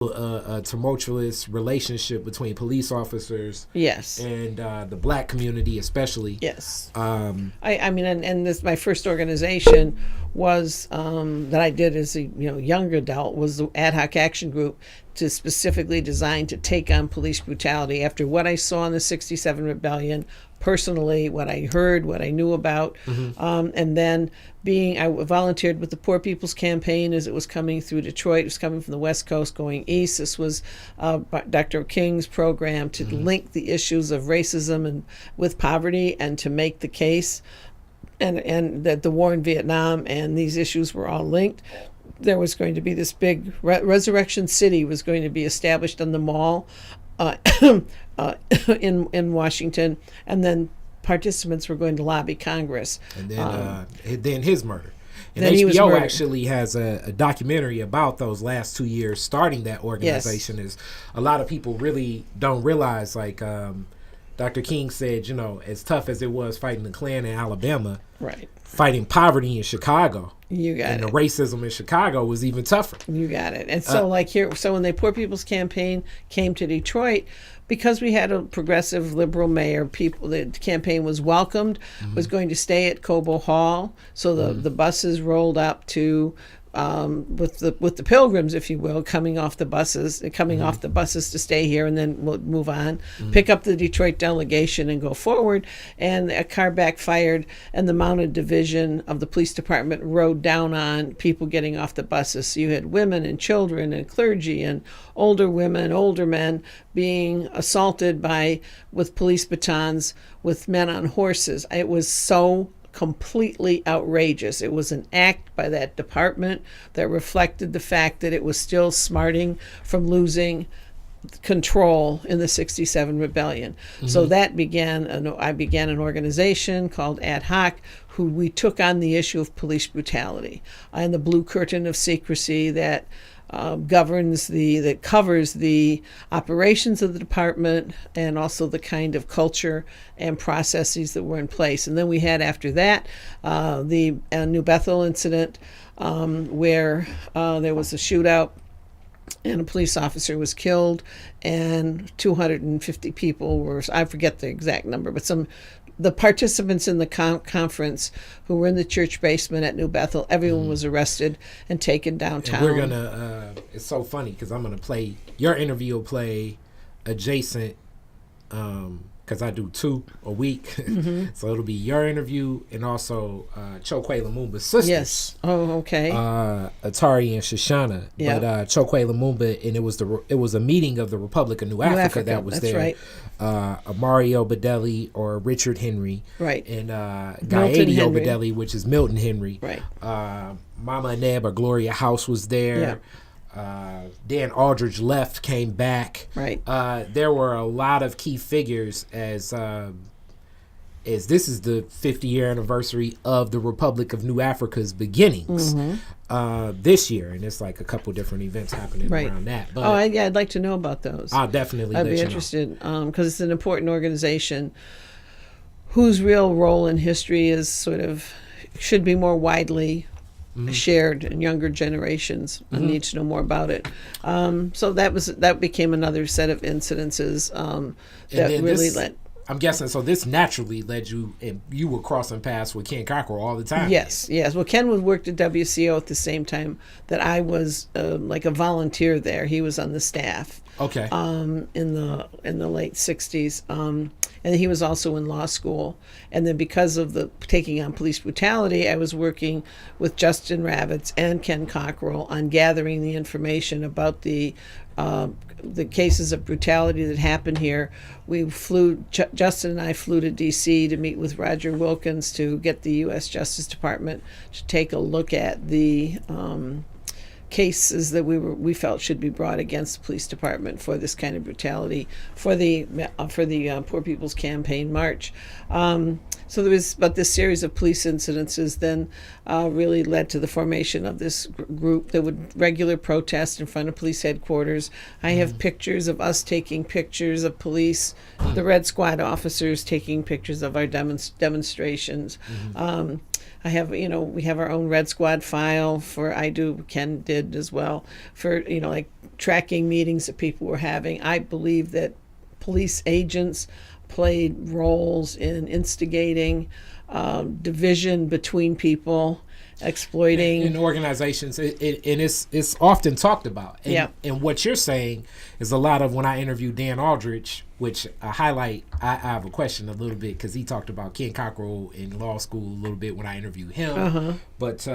a tumultuous relationship between police officers, yes, and the black community especially. Yes. I mean, and this, my first organization was that I did as a young adult was the Ad-hoc Action Group, to specifically designed to take on police brutality after what I saw in the 67 rebellion, personally, what I heard, what I knew about, and then I volunteered with the Poor People's Campaign as it was coming through Detroit. It was coming from the West Coast going east. This was Dr. King's program to link the issues of racism and with poverty, and to make the case, and that the war in Vietnam and these issues were all linked. There was going to be this big Resurrection City was going to be established on the mall in Washington, and then participants were going to lobby Congress. And then his murder. And then HBO actually has a documentary about those last 2 years starting that organization. Yes. Is a lot of people really don't realize, like Dr. King said, as tough as it was fighting the Klan in Alabama, right, fighting poverty in Chicago. You got and it. The racism in Chicago was even tougher. You got it. And so when the Poor People's Campaign came to Detroit, because we had a progressive liberal mayor, the campaign was welcomed, was going to stay at Cobo Hall. So the buses rolled up to with the pilgrims, if you will, coming off the buses to stay here, and then we'll move on, pick up the Detroit delegation and go forward. And a car backfired, and the mounted division of the police department rode down on people getting off the buses. So you had women and children and clergy and older women, older men being assaulted with police batons, with men on horses. It was so completely outrageous. It was an act by that department that reflected the fact that it was still smarting from losing control in the 67 rebellion. So I began an organization called Ad-hoc, who we took on the issue of police brutality and the blue curtain of secrecy that covers the operations of the department, and also the kind of culture and processes that were in place. And then we had, after that, the New Bethel incident, where there was a shootout and a police officer was killed, and 250 people were, I forget the exact number, but the participants in the conference who were in the church basement at New Bethel, everyone was arrested and taken downtown. And we're gonna it's so funny because I'm gonna play your interview, will play adjacent, because I do 2 a week. So it'll be your interview and also Chokwe Lumumba's sisters. Yes. Oh, okay. Atari and Shoshana. Yeah. But Chokwe Lumumba, and it was a meeting of the Republic of New Africa that was that's there. Right. Mario Bedelli or Richard Henry. Right. And Gaedio Bedelli, which is Milton Henry. Right. Mama Aneb or Gloria House was there. Yeah. Dan Aldridge left, came back. Right. There were a lot of key figures as this is the 50-year anniversary of the Republic of New Africa's beginnings this year, and it's like a couple different events happening around that. But I'd like to know about those. I'll definitely. I'd be interested because it's an important organization whose real role in history is should be more widely shared, and younger generations need to know more about it. So that became another set of incidences that really led. I'm guessing, so this naturally led you, and you were crossing paths with Ken Cockrel all the time. Yes. Well, Ken worked at WCO at the same time that I was like a volunteer there. He was on the staff. Okay. In the late 60s. And he was also in law school. And then because of the taking on police brutality, I was working with Justin Ravitz and Ken Cockrel on gathering the information about the cases of brutality that happened here. Justin and I flew to D.C. to meet with Roger Wilkins to get the U.S. Justice Department to take a look at the cases that we felt should be brought against the police department for this kind of brutality for the Poor People's Campaign March. So there was, but this series of police incidences then really led to the formation of this group that would regular protest in front of police headquarters. I have pictures of us taking pictures of police, the Red Squad officers taking pictures of our demonstrations. I have, we have our own Red Squad file Ken did as well, for, like tracking meetings that people were having. I believe that police agents played roles in instigating division between people, exploiting in organizations, and it's often talked about. And what you're saying is a lot of, when I interviewed Dan Aldrich, which I highlight, I have a question a little bit because he talked about Ken Cockrel in law school a little bit when I interviewed him. But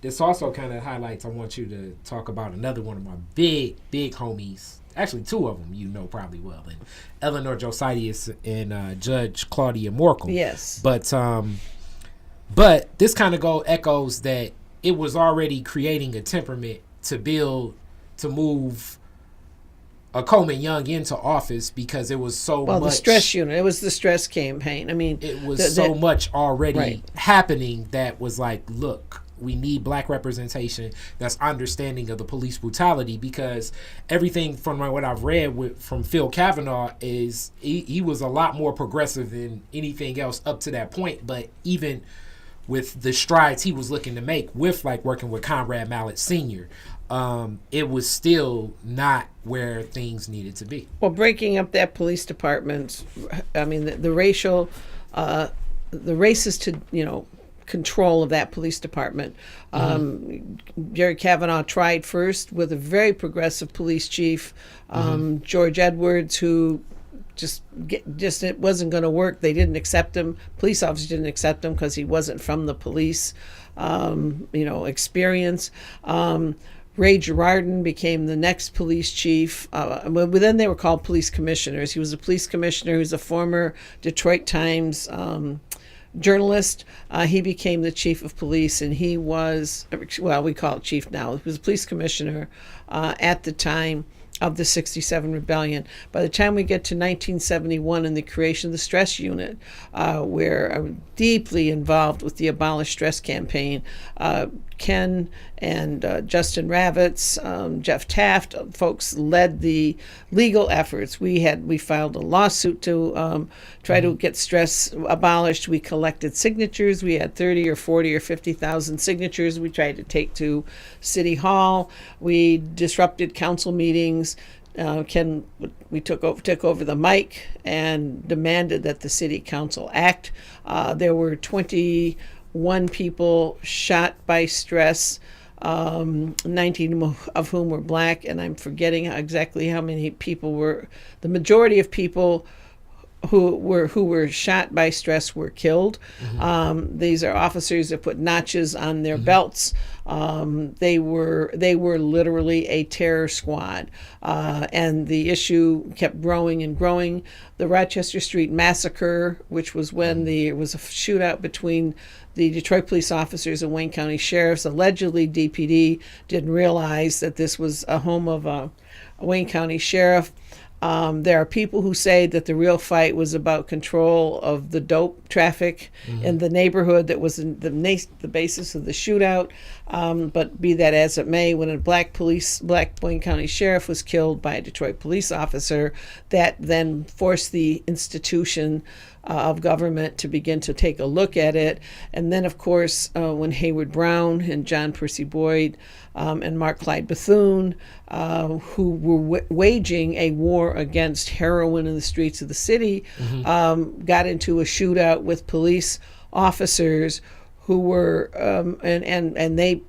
this also kind of highlights, I want you to talk about another one of my big homies. Actually, two of them probably well, and Eleanor Josias and Judge Claudia Morkel. Yes. But this kind of echoes that it was already creating a temperament to move a Coleman Young into office, because it was so much. The stress unit. It was the stress campaign. I mean, it was so much already happening that was like, look, we need black representation that's understanding of the police brutality, because everything from what I've read from Phil Kavanaugh is he was a lot more progressive than anything else up to that point. But even with the strides he was looking to make with like working with Conrad Mallett Sr., it was still not where things needed to be. Well, breaking up that police department, I mean, the racist control of that police department. Jerry Kavanaugh tried first with a very progressive police chief, George Edwards, who just it wasn't going to work. They didn't accept him. Police officers didn't accept him because he wasn't from the police, experience. Ray Girardin became the next police chief. Then they were called police commissioners. He was a police commissioner. He was a former Detroit Times journalist. He became the chief of police, and he was, we call it chief now. He was a police commissioner at the time of the 67 rebellion. By the time we get to 1971 and the creation of the stress unit, where I'm deeply involved with the Abolish Stress campaign, Ken and Justin Ravitz, Jeff Taft, folks led the legal efforts. We filed a lawsuit to try to get stress abolished. We collected signatures. We had 30 or 40 or 50,000 signatures we tried to take to City Hall. We disrupted council meetings. We took over the mic and demanded that the city council act. There were 21 people shot by stress, 19 of whom were black, and I'm forgetting exactly how many people were. The majority of people who were shot by stress were killed. These are officers that put notches on their belts. They were literally a terror squad, and the issue kept growing and growing. The Rochester Street Massacre, which was when there was a shootout between the Detroit police officers and Wayne County sheriffs. Allegedly, DPD didn't realize that this was a home of a Wayne County sheriff. There are people who say that the real fight was about control of the dope traffic in the neighborhood that was the basis of the shootout. But be that as it may, when a black Wayne County sheriff was killed by a Detroit police officer, that then forced the institution of government to begin to take a look at it. And then, of course, when Hayward Brown and John Percy Boyd and Mark Clyde Bethune, who were waging a war against heroin in the streets of the city, got into a shootout with police officers who were, and they,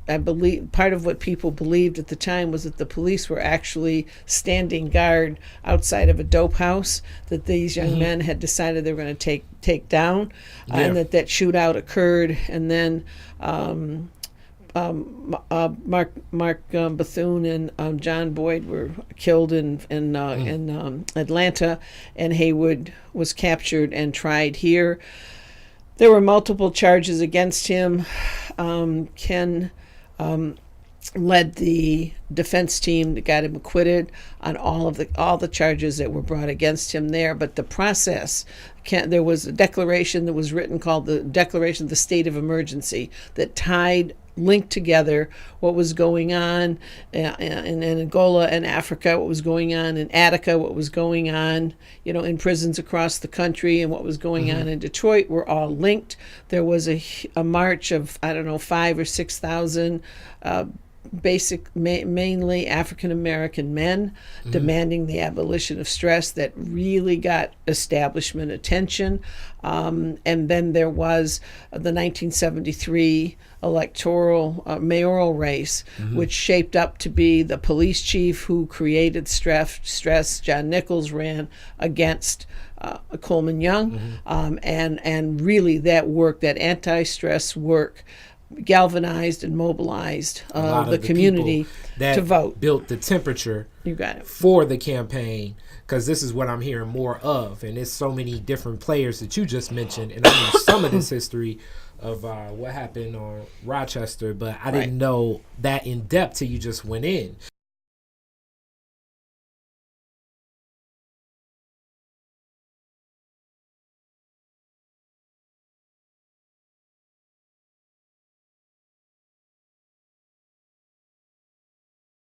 I believe, part of what people believed at the time was that the police were actually standing guard outside of a dope house that these young men had decided they were going to take down, and that shootout occurred, and then Mark Bethune and John Boyd were killed in Atlanta, and Haywood was captured and tried here. There were multiple charges against him. Ken led the defense team that got him acquitted on all the charges that were brought against him there. But the process, there was a declaration that was written called the Declaration of the State of Emergency that tied linked together what was going on in Angola and Africa, what was going on in Attica, what was going on, in prisons across the country, and what was going on in Detroit were all linked. There was a march of, 5 or 6,000 mainly African American men demanding the abolition of stress that really got establishment attention. And then there was the 1973 electoral mayoral race, which shaped up to be the police chief who created stress. John Nichols ran against Coleman Young, and really that work, that anti-stress work, galvanized and mobilized the community to vote. Built the temperature. You got it. For the campaign, because this is what I'm hearing more of, and there's so many different players that you just mentioned, and I knew some of this history of what happened on Rochester, but I didn't know that in depth till you just went in.